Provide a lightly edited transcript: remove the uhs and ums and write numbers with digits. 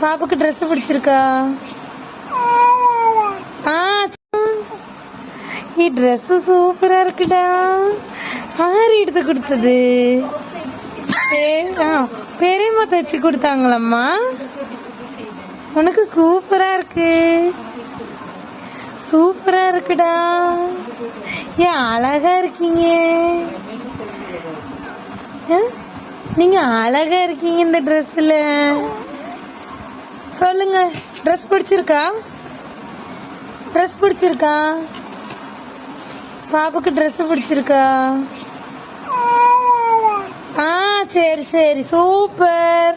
பாப்புக்கு dress பிடிச்சிருக்கா? Dress சூப்பரா இருக்குடா. ஆறு எடுத்து கொடுத்தது பெரியம்மா தைச்சு கொடுத்தாங்களம்மா. உனக்கு சூப்பரா இருக்கு, சூப்பரா இருக்குடா. ஏன் அழகா இருக்கீங்க, நீங்க அழகா இருக்கீங்க இந்த ட்ரெஸ்ல. சொல்லுங்க, ட்ரெஸ் பிடிச்சிருக்கா? ட்ரெஸ் பிடிச்சிருக்கா? பாப்புக்கு ட்ரெஸ் பிடிச்சிருக்கா? சரி சரி, சூப்பர்.